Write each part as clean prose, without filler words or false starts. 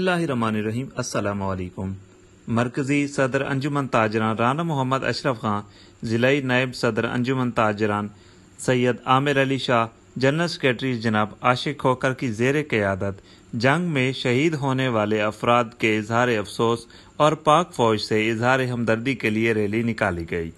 बिस्मिल्लाहिर्रहमानिर्रहीम। अस्सलाम वालेकुम। मरकजी सदर अंजुमन ताजरान राना मोहम्मद अशरफ खां, ज़िलाई नायब सदर अंजुमन ताजरान सैयद आमिर अली शाह, जनरल सेक्रेटरी जनाब आशिक खोकर की ज़ेर क़यादत जंग में शहीद होने वाले अफराद के इजहार अफसोस और पाक फ़ौज से इजहार हमदर्दी के लिए रैली निकाली गई।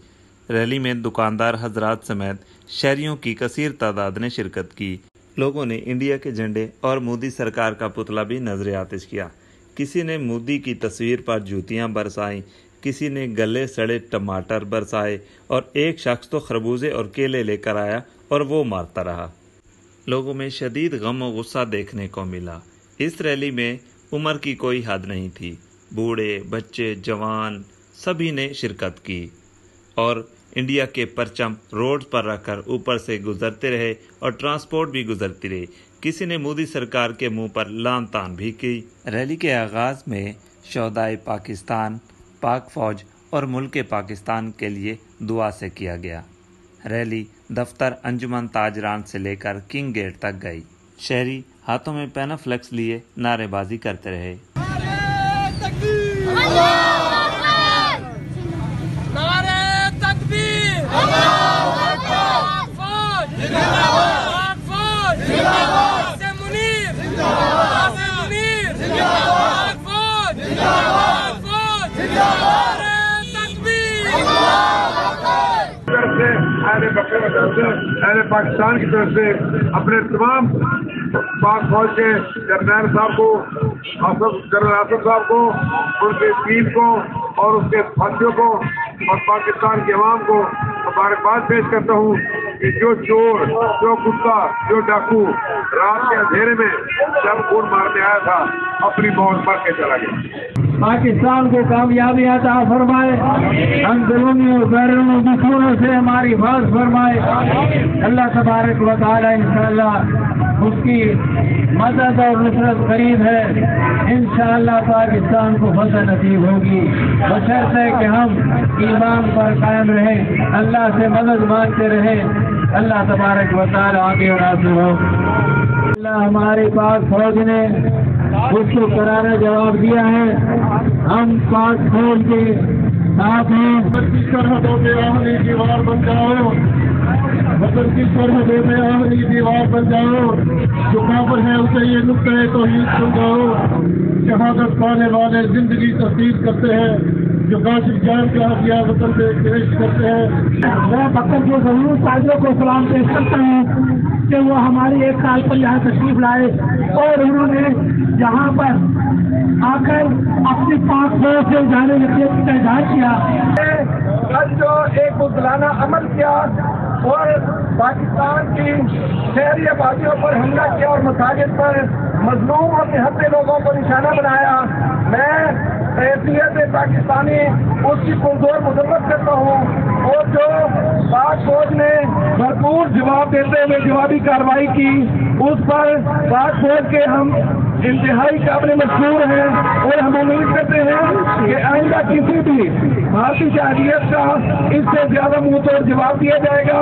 रैली में दुकानदार हजरात समेत शहरियों की कसीर तादाद ने शिरकत की। लोगों ने इंडिया के झंडे और मोदी सरकार का पुतला भी नजर आतिश किया। किसी ने मोदी की तस्वीर पर जूतियां बरसाईं, किसी ने गले सड़े टमाटर बरसाए और एक शख्स तो खरबूजे और केले लेकर आया और वो मारता रहा। लोगों में शदीद गम और गुस्सा देखने को मिला। इस रैली में उम्र की कोई हद नहीं थी। बूढ़े, बच्चे, जवान सभी ने शिरकत की और इंडिया के परचम रोड पर रखकर ऊपर से गुजरते रहे और ट्रांसपोर्ट भी गुजरती रही। किसी ने मोदी सरकार के मुंह पर लान तान भी की। रैली के आगाज में शोहदाए पाकिस्तान, पाक फौज और मुल्क पाकिस्तान के लिए दुआ से किया गया। रैली दफ्तर अंजुमन ताजरान से लेकर किंग गेट तक गई। शहरी हाथों में पैनाफ्लेक्स लिए नारेबाजी करते रहे। अहले पाकिस्तान की तरफ से अपने तमाम पाक फौज के जरनैल साहब को, जनरल आसिफ साहब को, उनके टीम को और उसके साथियों को और पाकिस्तान के अवाम को मुबारकबाद पेश करता हूँ कि जो चोर, जो कुत्ता, जो डाकू रात के अंधेरे में जब खून मारने आया था अपनी मौत मर के चला गया। पाकिस्तान को कामयाबी अता फरमाए, अंदरूनी और बैरूनी दुश्मनों से हमारी हिफाजत फरमाए। अल्लाह तबारक व तआला इंशाअल्लाह उसकी मदद और नुसरत करीब है। इंशाअल्लाह पाकिस्तान को फतह नसीब होगी, बशर्ते कि हम ईमान पर कायम रहें, अल्लाह से मदद मांगते रहें। अल्लाह तबारक व तआला आगे और नासिर हो। अल्लाह हमारे पाक फौज ने उसको करारा जवाब दिया है। हम पाक फौज के साथ हैं। की सरहदों पे आमनी दीवार बन जाओ, वतन की सरहदों पे आमनी दीवार बन जाओ। जो काफिर है उसे ये नुक्ते तौहीद समझाओ। शहादत पाने वाले जिंदगी तस्दीक करते हैं, जो गाजिब जान का हथियार वतन पे पेश करते हैं। मैं वतन के जरूर ताजरों को सलाम पेश करता हूँ कि वो हमारी एक साल पर यहाँ तशरीफ लाए और उन्होंने यहाँ पर आकर अपनी पाक फौज से जाने का इजहार किया। कल जो एक बुज़दिलाना अमल किया और पाकिस्तान की शहरी आबादियों पर हमला किया और मसाजिद पर मजलूम और निहत्थे लोगों को निशाना बनाया, मैं हैसियत पाकिस्तानी उसकी पुरजोर मजम्मत करता हूँ। और जो पाक फौज ने भरपूर जवाब देते हुए जवाबी कार्रवाई की, उस पर पाक फौज के हम इंतहाई काबिल मशहूर हैं और हम उम्मीद करते हैं कि आइंदा किसी भी भारतीय शहरियत का इससे ज्यादा मुंह तोड़ जवाब दिया जाएगा।